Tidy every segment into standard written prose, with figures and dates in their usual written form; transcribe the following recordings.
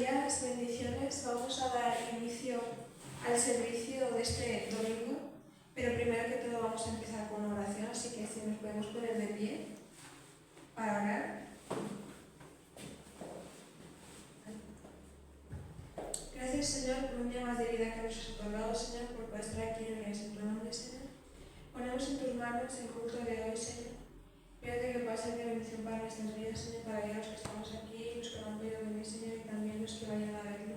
días, bendiciones. Vamos a dar inicio al servicio de este domingo, pero primero que todo vamos a empezar con una oración, así que si nos podemos poner de pie para orar. Gracias, Señor, por un día más de vida que nos has otorgado, Señor, por poder estar aquí reunidos en tu nombre, Señor. Ponemos en tus manos el culto de hoy, Señor. Pídete que pueda ser de bendición para nuestras vidas, Señor, para los que estamos aquí, los que no han podido venir, Señor, y también los que vayan a verlo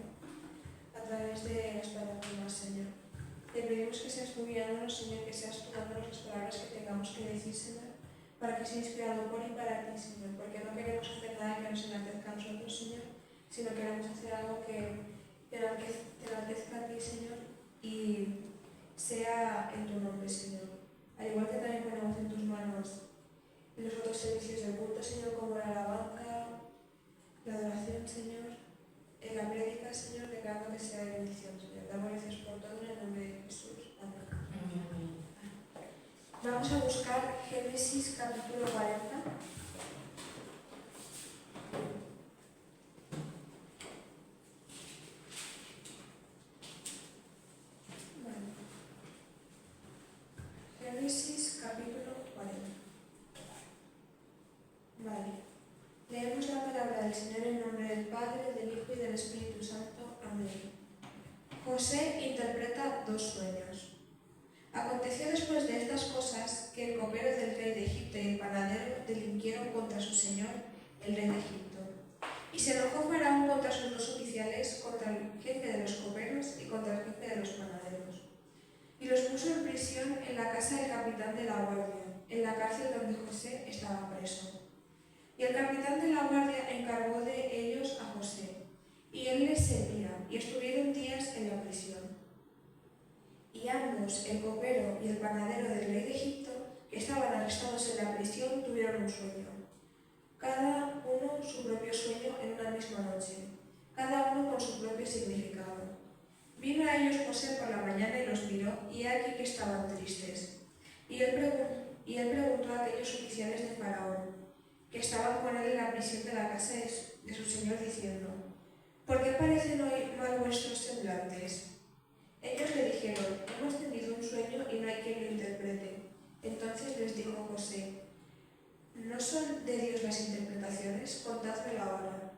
a través de las plataformas, Señor. Te pedimos que seas tú guiándonos, Señor, que seas tú dándonos las palabras que tengamos que decir, Señor, para que sea inspirado por y para ti, Señor, porque no queremos hacer nada que nos enaltezca a nosotros, Señor, sino queremos hacer algo que te enaltezca a ti, Señor, y sea en tu nombre, Señor. Al igual que también ponemos en tus manos los otros servicios del culto, Señor, como la alabanza, la adoración, Señor, en la prédica, Señor, declarando que sea de bendición, Señor. Damos gracias por todo en el nombre de Jesús. Amén. Vamos a buscar Génesis capítulo 40. Génesis capítulo 40. Vale. Leemos la palabra del Señor en nombre del Padre, del Hijo y del Espíritu Santo. Amén. José interpreta dos sueños. Aconteció después de estas cosas que el copero del rey de Egipto y el panadero delinquieron contra su señor, el rey de Egipto. Y se enojó Faraón contra sus dos oficiales, contra el jefe de los coperos y contra el jefe de los panaderos. Y los puso en prisión en la casa del capitán de la guardia, en la cárcel donde José estaba preso. Y el capitán de la guardia encargó de ellos a José, y él les servía, y estuvieron días en la prisión. Y ambos, el copero y el panadero del rey de Egipto, que estaban arrestados en la prisión, tuvieron un sueño. Cada uno su propio sueño en una misma noche, cada uno con su propio significado. Vino a ellos José por la mañana y los miró, y he aquí que estaban tristes. Y él preguntó a aquellos oficiales de Faraón, que estaban con él en la prisión de la casa de su señor, diciendo: ¿por qué parecen hoy mal vuestros semblantes? Ellos le dijeron: hemos tenido un sueño y no hay quien lo interprete. Entonces les dijo José: ¿no son de Dios las interpretaciones? Contádmelo ahora.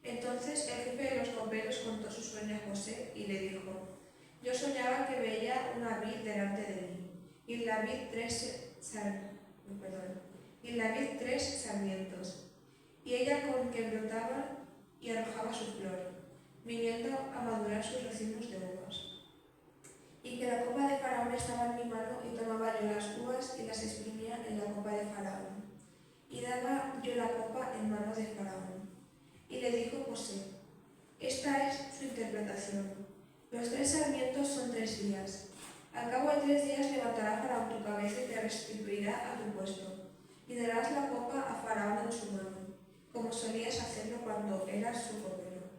Entonces el jefe de los coperos contó su sueño a José y le dijo: yo soñaba que veía una vid delante de mí, y en la vid tres sarmientos, y ella con que brotaba y arrojaba su flor, viniendo a madurar sus racimos de uvas. Y que la copa de Faraón estaba en mi mano, y tomaba yo las uvas y las exprimía en la copa de Faraón. Y daba yo la copa en mano de Faraón. Y le dijo José: esta es su interpretación. Los tres sarmientos son 3 días. Al cabo de 3 días levantará Faraón tu cabeza y te restituirá a tu puesto. Y darás la copa a Faraón en su mano, como solías hacerlo cuando eras su copero.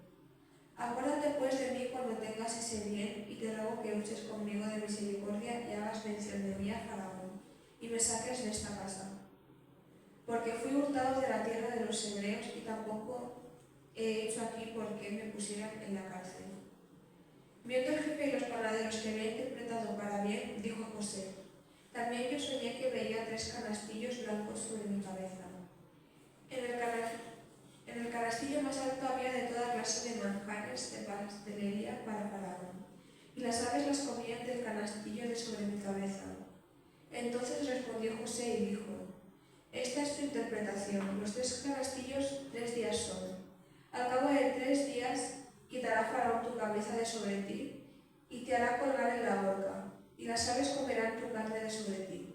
Acuérdate pues de mí cuando tengas ese bien, y te ruego que uses conmigo de misericordia y hagas mención de mí a Faraón, y me saques de esta casa. Porque fui hurtado de la tierra de los hebreos, y tampoco he hecho aquí porque me pusieran en la cárcel. Viendo el jefe de los panaderos que había interpretado para bien, dijo José: también yo soñé que veía 3 canastillos blancos sobre mi cabeza. En el canastillo más alto había de toda clase de manjares de pastelería para Faraón, y las aves las comían del canastillo de sobre mi cabeza. Entonces respondió José y dijo: esta es tu interpretación. Los 3 canastillos 3 días son. Al cabo de 3 días quitará Faraón tu cabeza de sobre ti y te hará colgar en la horca, y las aves comerán tu carne de sobre ti.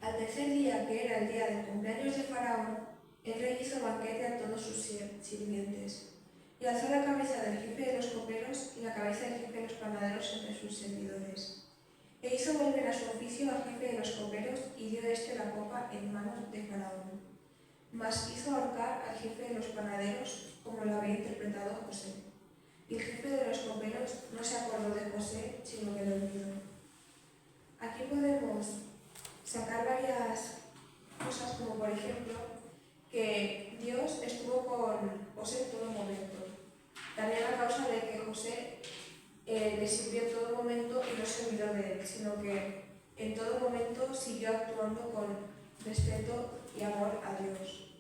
Al tercer día, que era el día del cumpleaños de Faraón, el rey hizo banquete a todos sus sirvientes, y alzó la cabeza del jefe de los coperos y la cabeza del jefe de los panaderos entre sus servidores. E hizo volver a su oficio al jefe de los coperos y dio éste la copa en manos de Faraón. Mas hizo ahorcar al jefe de los panaderos, como lo había interpretado José. Y el jefe de los coperos no se acordó de José, sino que lo olvidó. Aquí podemos sacar varias cosas, como por ejemplo que Dios estuvo con José en todo momento. le sirvió en todo momento y no se olvidó de él, sino que en todo momento siguió actuando con respeto y amor a Dios.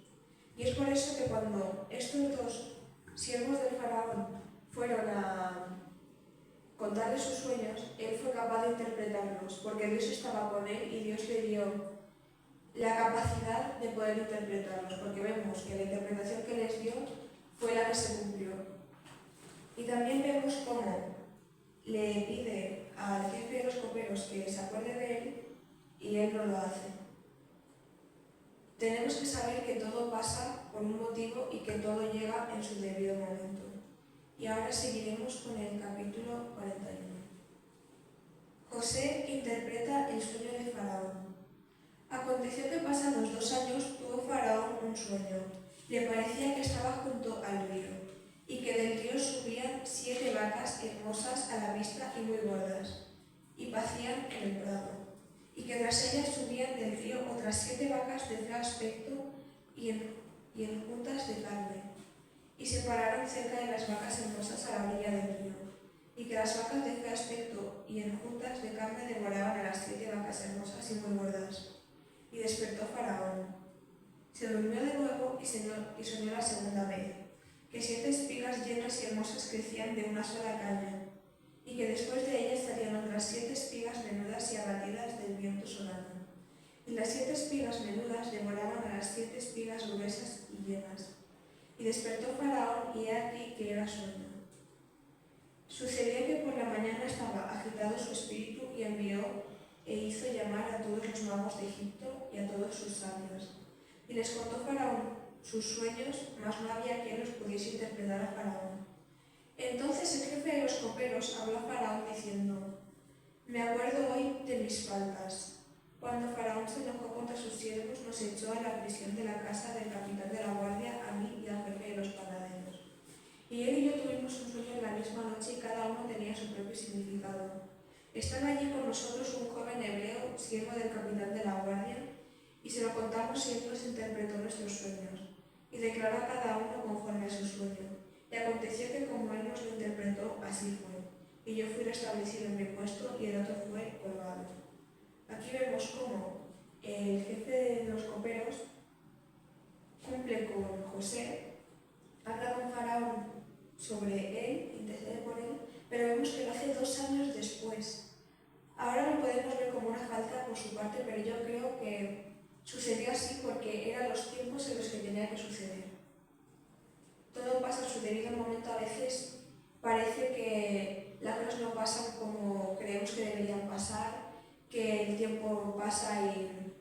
Y es por eso que cuando estos dos siervos del faraón fueron a contarle sus sueños, él fue capaz de interpretarlos, porque Dios estaba con él y Dios le dio la capacidad de poder interpretarlos, porque vemos que la interpretación que les dio fue la que se cumplió. Y también vemos cómo le pide al jefe de los coperos que se acuerde de él y él no lo hace. Tenemos que saber que todo pasa por un motivo y que todo llega en su debido momento. Y ahora seguiremos con el capítulo 41. José interpreta el sueño de Faraón. Aconteció que pasados 2 años tuvo Faraón un sueño. Le parecía que estaba junto al río y que del río subían 7 vacas hermosas a la vista y muy gordas, y pacían en el prado, y que tras ellas subían del río otras 7 vacas de feo aspecto y enjutas de carne, y se pararon cerca de las vacas hermosas a la orilla del río, y que las vacas de feo aspecto y enjutas de carne devoraban a las 7 vacas hermosas y muy gordas. Y despertó Faraón. Se durmió de nuevo y soñó la segunda vez, que 7 espigas llenas y hermosas crecían de una sola caña, y que después de ellas salían otras 7 espigas menudas y abatidas del viento solano. Y las 7 espigas menudas devoraban a las 7 espigas gruesas y llenas. Y despertó Faraón, y he aquí que era sueño. Sucedió que por la mañana estaba agitado su espíritu y envió e hizo llamar a todos los magos de Egipto y a todos sus sabios. Y les contó Faraón sus sueños, mas no había quien los pudiese interpretar a Faraón. Entonces el jefe de los coperos habló a Faraón diciendo: Me acuerdo hoy de mis faltas. Cuando Faraón se enojó contra sus siervos, nos echó a la prisión de la casa del capitán de la guardia, a mí y al jefe de los panaderos. Y él y yo tuvimos un sueño en la misma noche y cada uno tenía su propio significado. Estaba allí con nosotros un joven hebreo, siervo del capitán de la guardia, y se lo contamos y él nos interpretó nuestros sueños, y declaró a cada uno conforme a su sueño. Y aconteció que como él nos lo interpretó, así fue. Y yo fui restablecido en mi puesto y el otro fue colgado. Aquí vemos cómo el jefe de los coperos cumple con José, habla con Faraón sobre él, intercede por él, pero vemos que lo hace 2 años después. Ahora lo podemos ver como una falta por su parte, pero yo creo que sucedió así porque eran los tiempos en los que tenía que suceder. Todo pasa a su debido momento. A veces parece que las cosas no pasan como creemos que deberían pasar, que el tiempo pasa y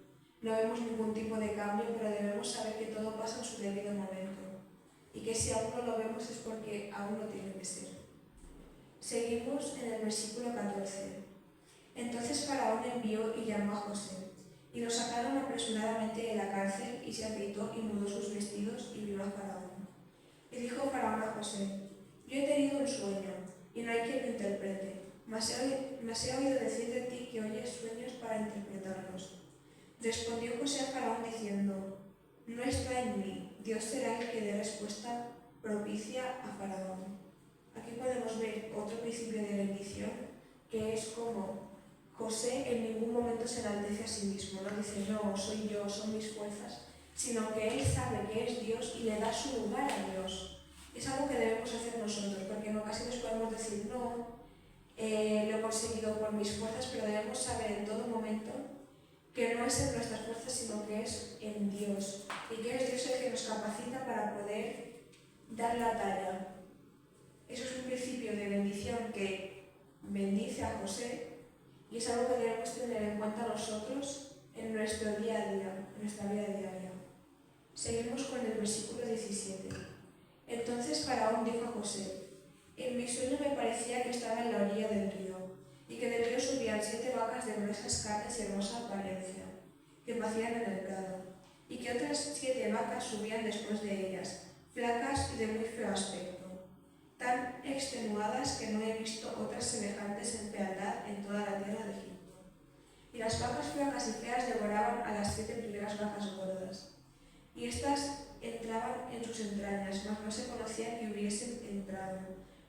no vemos ningún tipo de cambio, pero debemos saber que todo pasa en su debido momento y que si aún no lo vemos es porque aún no tiene que ser. Seguimos en el versículo 14. Entonces Faraón envió y llamó a José, y lo sacaron apresuradamente de la cárcel, y se afeitó y mudó sus vestidos y vino a Faraón. Y dijo Faraón a José: Yo he tenido un sueño, y no hay quien lo interprete, mas he oído decir de ti que oyes sueños para interpretarlos. Respondió José a Faraón diciendo: No está en mí, Dios será el que dé respuesta propicia a Faraón. Aquí podemos ver otro principio de bendición, que es como José en ningún momento se enaltece a sí mismo, no dice: no, soy yo, son mis fuerzas, sino que él sabe que es Dios y le da su lugar a Dios. Es algo que debemos hacer nosotros, porque en ocasiones podemos decir: no, lo he conseguido por mis fuerzas, pero debemos saber en todo momento que no es en nuestras fuerzas, sino que es en Dios, y que es Dios el que nos capacita para poder dar la talla. Eso es un principio de bendición que bendice a José, y es algo que debemos tener en cuenta nosotros en nuestro día a día, en nuestra vida diaria. Seguimos con el versículo 17. Entonces Faraón dijo a José: En mi sueño me parecía que estaba en la orilla del río, y que del río subían 7 vacas de gruesas carnes y hermosa apariencia, que pacían en el prado, y que otras 7 vacas subían después de ellas, flacas y de muy feo aspecto, tan extenuadas que no he visto otras semejantes en fealdad en toda la tierra de Egipto. Y las vacas flacas y feas devoraban a las 7 primeras vacas gordas, y éstas entraban en sus entrañas, mas no se conocía que hubiesen entrado,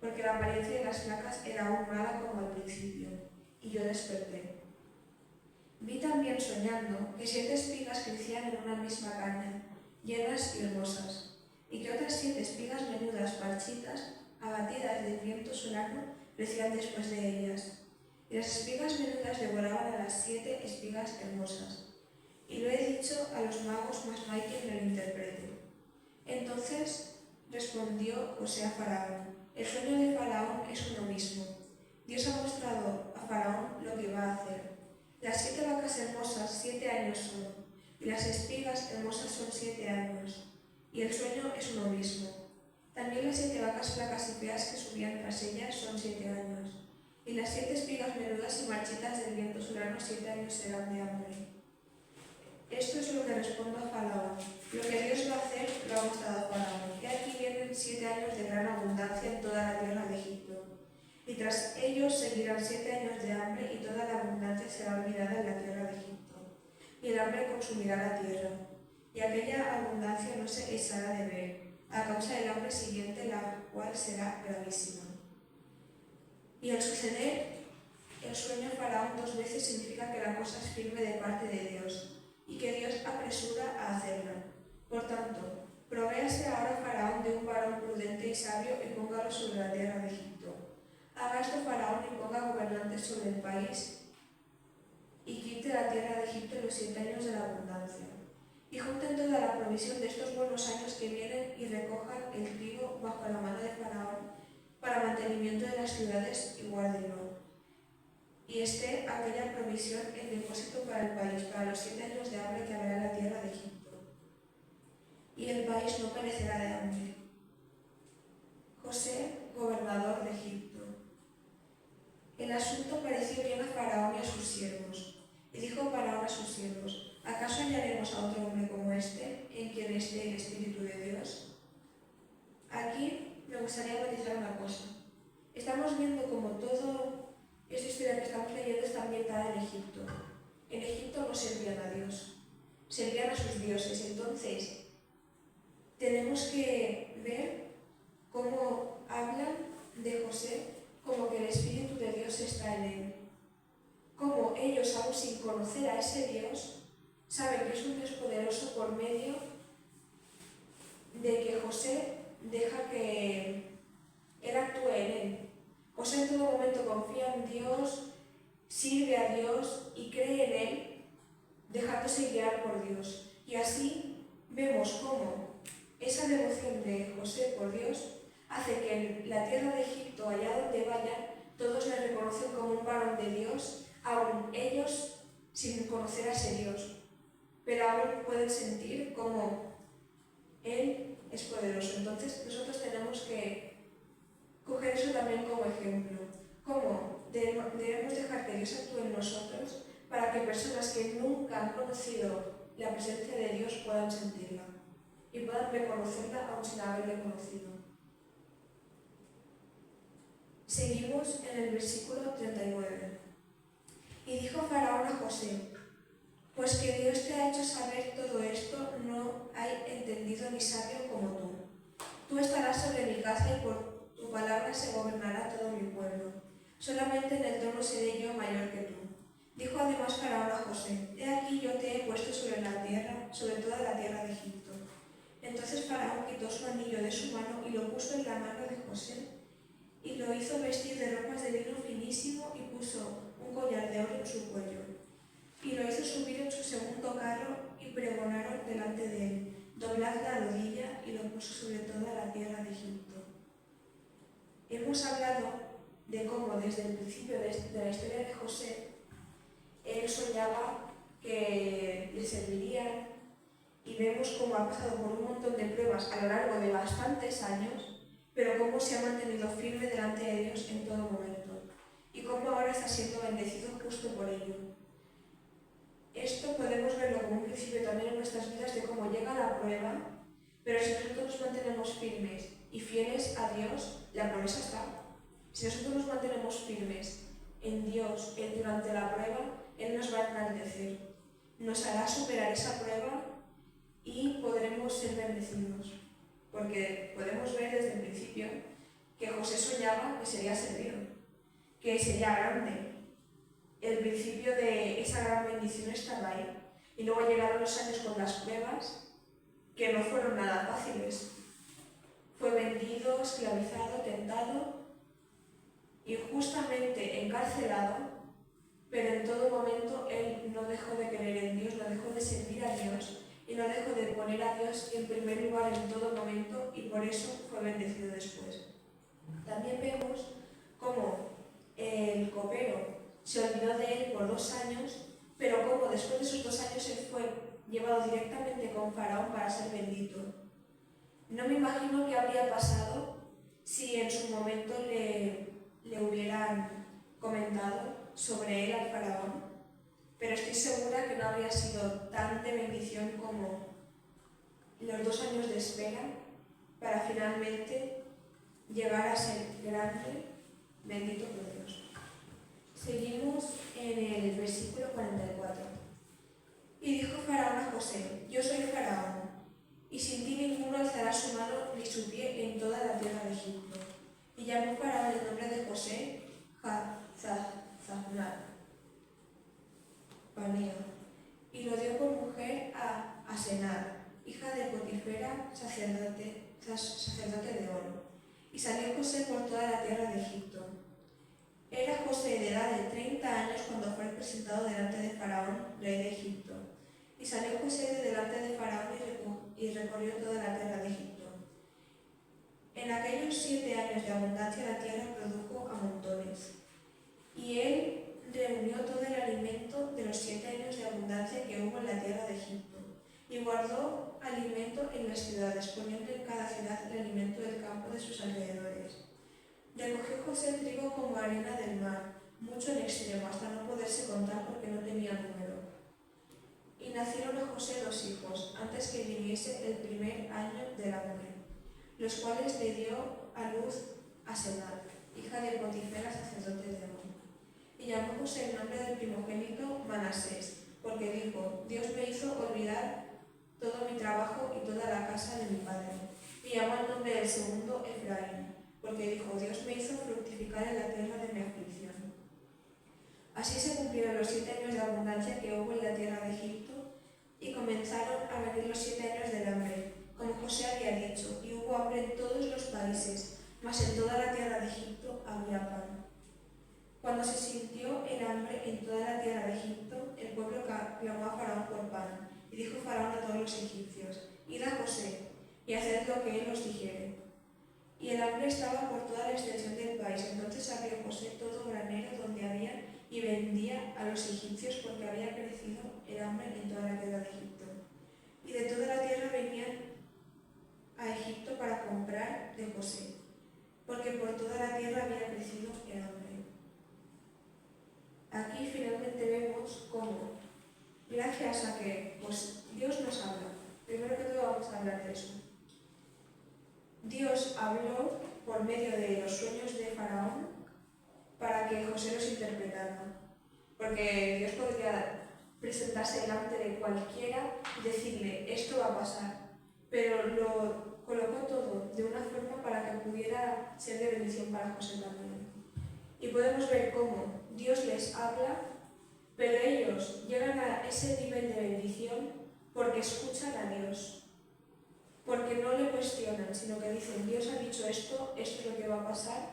porque la apariencia de las placas era aún mala como al principio, y yo desperté. Vi también soñando que 7 espigas crecían en una misma caña, llenas y hermosas, y que otras 7 espigas menudas marchitas, abatidas del viento solano, crecían después de ellas. Y las espigas menudas devoraban a las 7 espigas hermosas. Y lo he dicho a los magos, mas no hay quien me lo interprete. Entonces respondió José a Faraón: el sueño de Faraón es uno mismo. Dios ha mostrado a Faraón lo que va a hacer. Las 7 vacas hermosas 7 años son, y las espigas hermosas son 7 años, y el sueño es uno mismo. También las 7 vacas flacas y feas que subían tras ellas son 7 años, y las 7 espigas menudas y marchitas del viento solano 7 años serán de hambre. Esto es lo que respondo a Faraón. Lo que Dios va a hacer lo ha mostrado a Faraón. He aquí vienen 7 años de gran abundancia en toda la tierra de Egipto. Y tras ellos seguirán 7 años de hambre y toda la abundancia será olvidada en la tierra de Egipto. Y el hambre consumirá la tierra. Y aquella abundancia no se cesará de ver, a causa del hambre siguiente, la cual será gravísima. Y al suceder el sueño de Faraón 2 veces significa que la cosa es firme de parte de Dios, y que Dios apresura a hacerla. Por tanto, provéase ahora Faraón de un varón prudente y sabio y póngalo sobre la tierra de Egipto. Haga esto Faraón y ponga gobernantes sobre el país y quite la tierra de Egipto en los 7 años de la abundancia. Y junten toda la provisión de estos buenos años que vienen y recojan el trigo bajo la mano de Faraón para mantenimiento de las ciudades y guárdenlo. Y esté aquella provisión en depósito para el país, para los 7 años de hambre que habrá en la tierra de Egipto. Y el país no perecerá de hambre. José, gobernador de Egipto. El asunto pareció bien a Faraón y a sus siervos. Y dijo Faraón a sus siervos: ¿acaso hallaremos a otro hombre como este, en quien esté el Espíritu de Dios? Aquí me gustaría matizar una cosa. Estamos viendo como todo esta historia que estamos leyendo está ambientada en Egipto. En Egipto no servían a Dios, servían a sus dioses. Entonces, tenemos que ver cómo hablan de José como que el Espíritu de Dios está en él. Cómo ellos, aún sin conocer a ese Dios, saben que es un Dios poderoso por medio de que José deja que él actúe en él. José en todo momento confía en Dios, sirve a Dios y cree en él, dejándose guiar por Dios. Y así vemos cómo esa devoción de José por Dios hace que en la tierra de Egipto, allá donde vayan, todos le reconocen como un varón de Dios, aun ellos sin conocer a ese Dios. Pero aún pueden sentir como Él es poderoso. Entonces nosotros tenemos que coger eso también como ejemplo. Cómo debemos dejar que Dios actúe en nosotros para que personas que nunca han conocido la presencia de Dios puedan sentirla y puedan reconocerla aún sin haberle conocido. Seguimos en el versículo 39. Y dijo Faraón a José: pues que Dios te ha hecho saber todo esto, no hay entendido ni sabio como tú. Tú estarás sobre mi casa y por tu palabra se gobernará todo mi pueblo. Solamente en el trono seré yo mayor que tú. Dijo además Faraón a José: he aquí yo te he puesto sobre la tierra, sobre toda la tierra de Egipto. Entonces Faraón quitó su anillo de su mano y lo puso en la mano de José, y lo hizo vestir de ropas de lino finísimo y puso un collar de oro en su cuello. Y lo hizo subir en su segundo carro y pregonaron delante de él: doblad la rodilla, y lo puso sobre toda la tierra de Egipto. Hemos hablado de cómo desde el principio de la historia de José, él soñaba que le servirían, y vemos cómo ha pasado por un montón de pruebas a lo largo de bastantes años, pero cómo se ha mantenido firme delante de Dios en todo momento, y cómo ahora está siendo bendecido justo por ello. Esto podemos verlo como un principio también en nuestras vidas de cómo llega la prueba, pero si nosotros nos mantenemos firmes y fieles a Dios, la promesa está. Si nosotros nos mantenemos firmes en Dios durante la prueba, Él nos va a engrandecer, nos hará superar esa prueba y podremos ser bendecidos. Porque podemos ver desde el principio que José soñaba que sería servido, que sería grande. El principio de esa gran bendición estaba ahí. Y luego llegaron los años con las pruebas, que no fueron nada fáciles. Fue vendido, esclavizado, tentado, injustamente encarcelado, pero en todo momento él no dejó de creer en Dios, no dejó de servir a Dios y no dejó de poner a Dios en primer lugar en todo momento, y por eso fue bendecido después. También vemos cómo el copero se olvidó de él por 2 años, pero cómo después de esos 2 años él fue llevado directamente con Faraón para ser bendito. No me imagino qué habría pasado si en su momento le hubieran comentado sobre él al Faraón, pero estoy segura que no habría sido tan de bendición como los 2 años de espera para finalmente llegar a ser grande, bendito por Dios. Seguimos en el versículo 44. Y dijo Faraón a José: yo soy Faraón, y sin ti ninguno alzará su mano ni su pie en toda la tierra de Egipto. Y llamó Faraón el nombre de José Panea, y lo dio por mujer a Asenat, hija de Potifera, sacerdote de On. Y salió José por toda la tierra de Egipto. Era José de edad de 30 años cuando fue presentado delante de Faraón, rey de Egipto. Y salió José de delante de Faraón y recorrió toda la tierra de Egipto. En aquellos 7 años de abundancia la tierra produjo a montones. Y él reunió todo el alimento de los 7 años de abundancia que hubo en la tierra de Egipto, y guardó alimento en las ciudades, poniendo en cada ciudad el alimento del campo de sus alrededores. Recogió José trigo como arena del mar, mucho en extremo, hasta no poderse contar porque no tenía número. Y nacieron a José 2 hijos, antes que viniese el primer año del hambre, los cuales le dio a luz Asenat, hija de Potifera, sacerdote de On. Y llamó José el nombre del primogénito Manasés, porque dijo: Dios me hizo olvidar todo mi trabajo y toda la casa de mi padre. Y llamó el nombre del segundo Efraín, porque dijo: Dios me hizo fructificar en la tierra de mi aflicción. Así se cumplieron los 7 años de abundancia que hubo en la tierra de Egipto, y comenzaron a venir los 7 años del hambre, como José había dicho, y hubo hambre en todos los países, mas en toda la tierra de Egipto había pan. Cuando se sintió el hambre en toda la tierra de Egipto, el pueblo clamó a Faraón por pan, y dijo Faraón a todos los egipcios: id a José, y haced lo que él os dijere. Y el hambre estaba por toda la extensión del país. Entonces abrió José todo granero donde había, y vendía a los egipcios, porque había crecido el hambre en toda la tierra de Egipto. Y de toda la tierra venían a Egipto para comprar de José, porque por toda la tierra había crecido el hambre. Aquí finalmente vemos cómo, gracias a que Dios nos habla, primero que todo vamos a hablar de eso. Dios habló por medio de los sueños de Faraón para que José los interpretara, porque Dios podría presentarse delante de cualquiera y decirle: esto va a pasar, pero lo colocó todo de una forma para que pudiera ser de bendición para José también. Y podemos ver cómo Dios les habla, pero ellos llegan a ese nivel de bendición porque escuchan a Dios, porque no le cuestionan, sino que dicen: Dios ha dicho esto, esto es lo que va a pasar,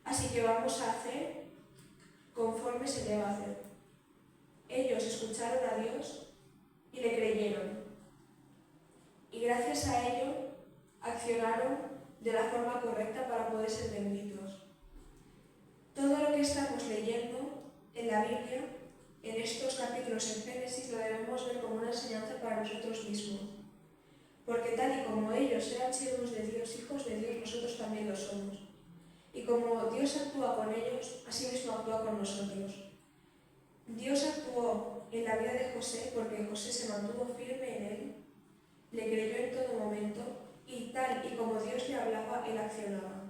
así que vamos a hacer conforme se deba hacer. Ellos escucharon a Dios y le creyeron, y gracias a ello accionaron de la forma correcta para poder ser benditos. Todo lo que estamos leyendo en la Biblia, en estos capítulos en Génesis, lo debemos ver como una enseñanza para nosotros mismos. Porque tal y como ellos eran siervos de Dios, hijos de Dios, nosotros también lo somos. Y como Dios actúa con ellos, así mismo actúa con nosotros. Dios actuó en la vida de José porque José se mantuvo firme en él, le creyó en todo momento, y tal y como Dios le hablaba, él accionaba.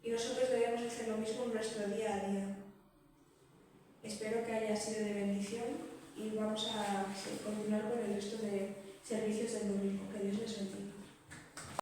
Y nosotros debemos hacer lo mismo en nuestro día a día. Espero que haya sido de bendición y vamos a continuar con el resto de servicios del domingo. Que Dios les bendiga.